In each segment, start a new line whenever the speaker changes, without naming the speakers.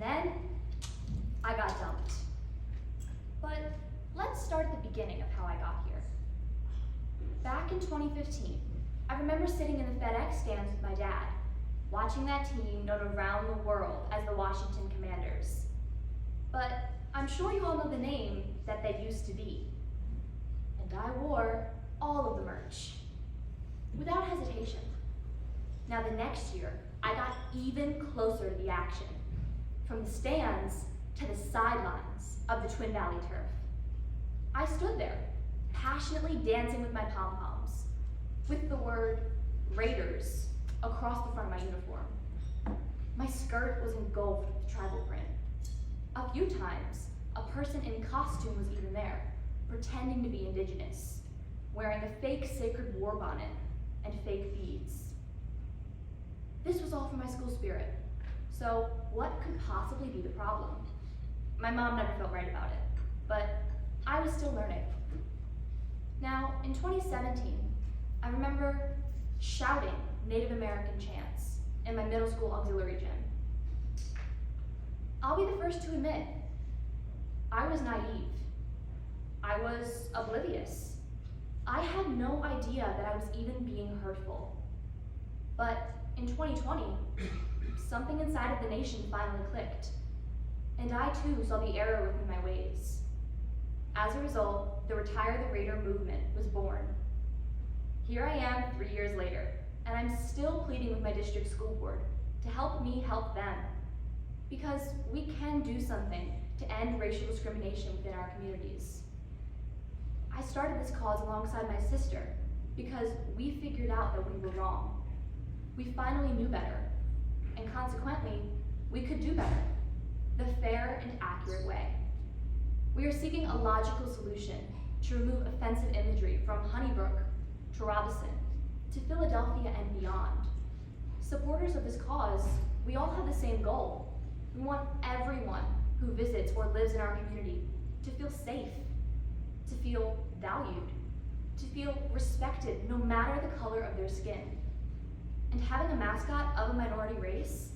And then I got dumped. But let's start at the beginning of how I got here. Back in 2015, I remember sitting in the FedEx stands with my dad, watching that team known around the world as the Washington Commanders. But I'm sure you all know the name that they used to be. And I wore all of the merch, without hesitation. Now the next year, I got even closer to the action, from the stands to the sidelines of the Twin Valley turf. I stood there, passionately dancing with my pom-poms, with the word Raiders across the front of my uniform. My skirt was engulfed with tribal print. A few times, a person in costume was even there, pretending to be indigenous, wearing a fake sacred war bonnet and fake beads. This was all for my school spirit, so what could possibly be the problem? My mom never felt right about it, but I was still learning. Now, in 2017, I remember shouting Native American chants in my middle school auxiliary gym. I'll be the first to admit, I was naive. I was oblivious. I had no idea that I was even being hurtful. But in 2020, something inside of the nation finally clicked, and I too saw the error within my ways. As a result, the Retire the Raider movement was born. Here I am 3 years later, and I'm still pleading with my district school board to help me help them, because we can do something to end racial discrimination within our communities. I started this cause alongside my sister because we figured out that we were wrong. We finally knew better, and consequently, we could do better, the fair and accurate way. We are seeking a logical solution to remove offensive imagery from Honeybrook to Robinson to Philadelphia and beyond. Supporters of this cause, we all have the same goal. We want everyone who visits or lives in our community to feel safe, to feel valued, to feel respected no matter the color of their skin. And having a mascot of a minority race,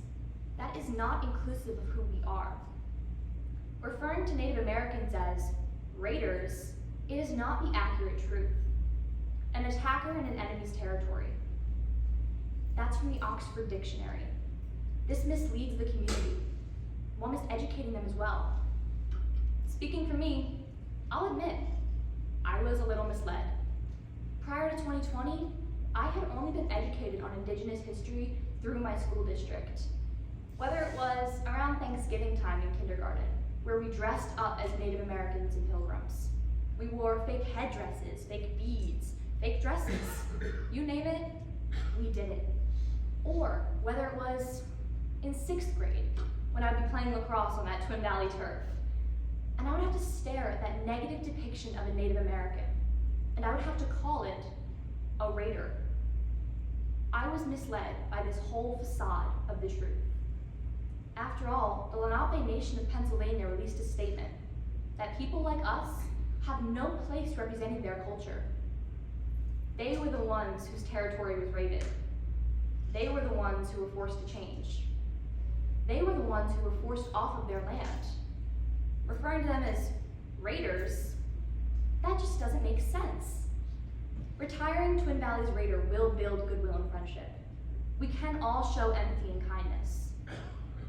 that is not inclusive of who we are. Referring to Native Americans as raiders, it is not the accurate truth. An attacker in an enemy's territory. That's from the Oxford Dictionary. This misleads the community. One is educating them as well. Speaking for me, I'll admit, I was a little misled. Prior to 2020, I had only been educated on Indigenous history through my school district. Whether it was around Thanksgiving time in kindergarten, where we dressed up as Native Americans and pilgrims. We wore fake headdresses, fake beads, fake dresses. You name it, we did it. Or whether it was in 6th grade, when I'd be playing lacrosse on that Twin Valley turf, and I would have to stare at that negative depiction of a Native American, and I would have to call it a raider. I was misled by this whole facade of the truth. After all, the Lenape Nation of Pennsylvania released a statement that people like us have no place representing their culture. They were the ones whose territory was raided. They were the ones who were forced to change. They were the ones who were forced off of their land. Referring to them as raiders, that just doesn't make sense. Retiring Twin Valley's raider will build goodwill and friendship. We can all show empathy and kindness.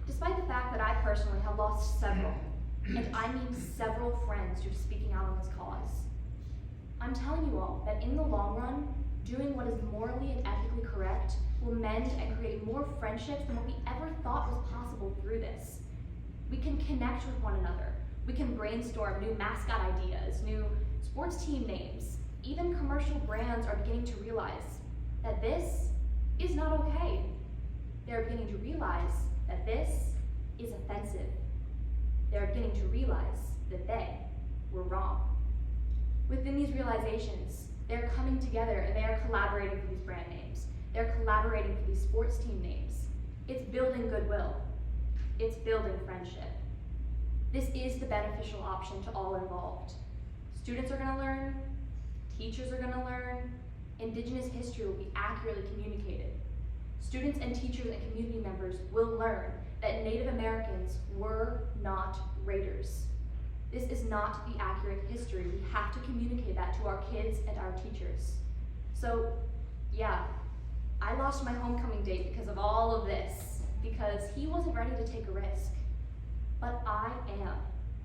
Despite the fact that I personally have lost several, and I mean several friends who are speaking out on this cause, I'm telling you all that in the long run, doing what is morally and ethically correct will mend and create more friendships than what we ever thought was possible through this. We can connect with one another. We can brainstorm new mascot ideas, new sports team names. Even commercial brands are beginning to realize that this is not okay. They're beginning to realize that this is offensive. They're beginning to realize that they were wrong. Within these realizations, they're coming together and they are collaborating for these brand names. They're collaborating for these sports team names. It's building goodwill. It's building friendship. This is the beneficial option to all involved. Students are gonna learn, teachers are gonna learn, Indigenous history will be accurately communicated. Students and teachers and community members will learn that Native Americans were not raiders. This is not the accurate history. We have to communicate that to our kids and our teachers. So, yeah, I lost my homecoming date because of all of this, because he wasn't ready to take a risk. But I am.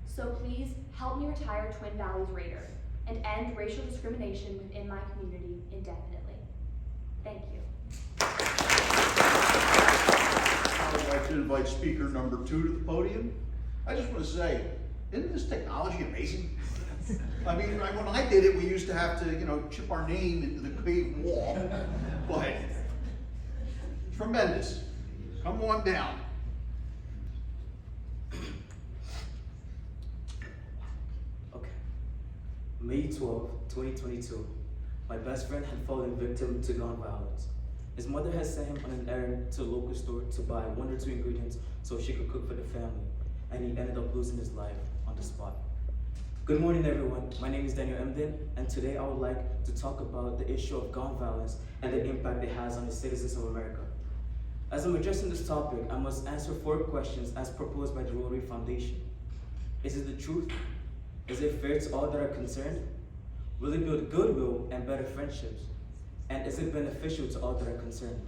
So please help me retire Twin Valleys Raider and end racial discrimination within my community indefinitely. Thank you.
I would like to invite speaker number 2 to the podium. I just want to say, isn't this technology amazing? I mean, when I did it, we used to have to, chip our name into the cave wall. But tremendous. Come on down.
Okay. May 12, 2022. My best friend had fallen victim to gun violence. His mother had sent him on an errand to a local store to buy 1 or 2 ingredients so she could cook for the family, and he ended up losing his life on the spot. Good morning, everyone. My name is Daniel Emden, and today I would like to talk about the issue of gun violence and the impact it has on the citizens of America. As I'm addressing this topic, I must answer 4 questions as proposed by the Rotary Foundation. Is it the truth? Is it fair to all that are concerned? Will it build goodwill and better friendships? And is it beneficial to all that are concerned?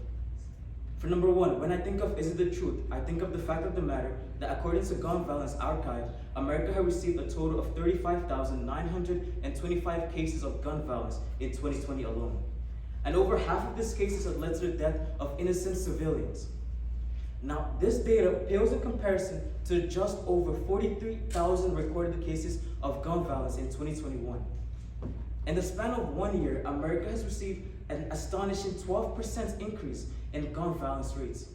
For number 1, when I think of is it the truth, I think of the fact of the matter that according to Gun Violence Archive, America has received a total of 35,925 cases of gun violence in 2020 alone. And over half of these cases have led to the death of innocent civilians. Now, this data pales in comparison to just over 43,000 recorded cases of gun violence in 2021. In the span of 1 year, America has received an astonishing 12% increase in gun violence rates.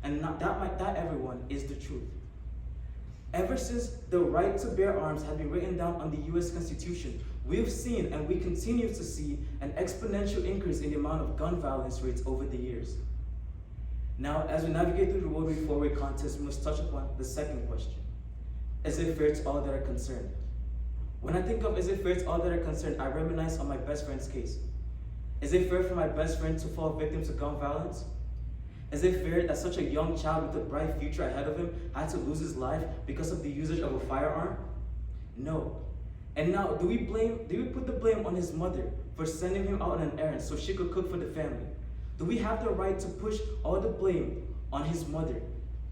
And that everyone is the truth. Ever since the right to bear arms has been written down on the US Constitution, we've seen and we continue to see an exponential increase in the amount of gun violence rates over the years. Now, as we navigate through the Rotary Forward contest, we must touch upon the second question. Is it fair to all that are concerned? When I think of is it fair to all that are concerned, I reminisce on my best friend's case. Is it fair for my best friend to fall victim to gun violence? Is it fair that such a young child with a bright future ahead of him had to lose his life because of the usage of a firearm? No. And now, do we put the blame on his mother for sending him out on an errand so she could cook for the family? Do we have the right to push all the blame on his mother?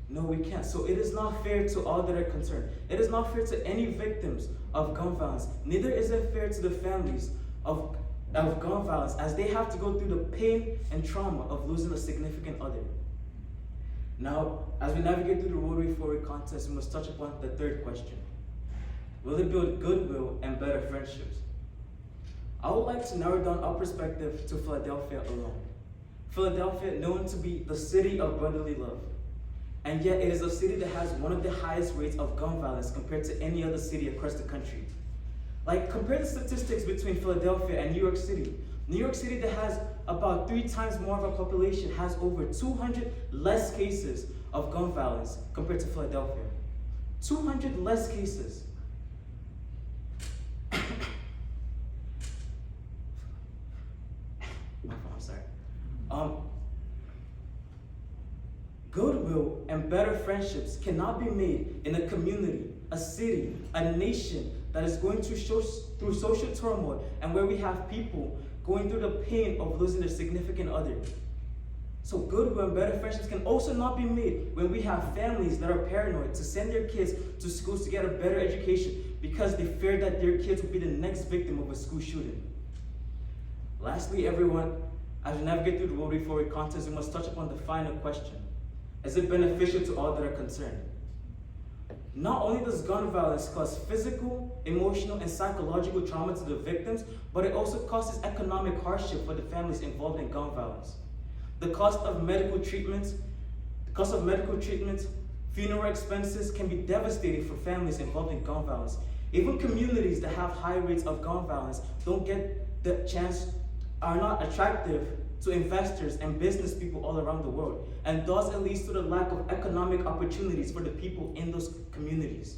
No, we can't. So it is not fair to all that are concerned. It is not fair to any victims of gun violence. Neither is it fair to the families of gun violence, as they have to go through the pain and trauma of losing a significant other. Now, as we navigate through the Rotary Forward contest, we must touch upon the third question. Will it build goodwill and better friendships? I would like to narrow down our perspective to Philadelphia alone. Philadelphia, known to be the city of brotherly love. And yet it is a city that has one of the highest rates of gun violence compared to any other city across the country. Like, compare the statistics between Philadelphia and New York City. New York City, that has about 3 times more of a population, has over 200 less cases of gun violence compared to Philadelphia. 200 less cases. I'm sorry. Goodwill and better friendships cannot be made in a community, a city, a nation that is going through social turmoil and where we have people going through the pain of losing their significant other. So goodwill and better friendships can also not be made when we have families that are paranoid to send their kids to schools to get a better education because they fear that their kids will be the next victim of a school shooting. Lastly, everyone, as we navigate through the Rotary Forward contest, we must touch upon the final question. Is it beneficial to all that are concerned? Not only does gun violence cause physical, emotional, and psychological trauma to the victims, but it also causes economic hardship for the families involved in gun violence. The cost of medical treatment, funeral expenses can be devastating for families involved in gun violence. Even communities that have high rates of gun violence don't get the chance, are not attractive to investors and business people all around the world. And thus it leads to the lack of economic opportunities for the people in those communities.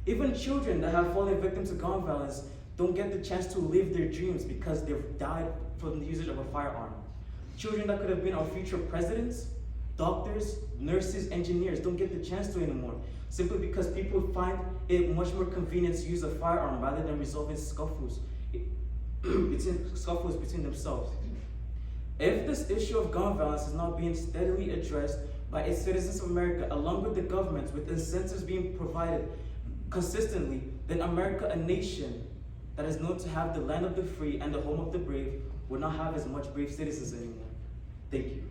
Even children that have fallen victim to gun violence don't get the chance to live their dreams because they've died from the usage of a firearm. Children that could have been our future presidents, doctors, nurses, engineers don't get the chance to anymore, simply because people find it much more convenient to use a firearm rather than resolving scuffles between themselves. If this issue of gun violence is not being steadily addressed by its citizens of America, along with the government, with incentives being provided consistently, then America, a nation that is known to have the land of the free and the home of the brave, will not have as much brave citizens anymore. Thank you.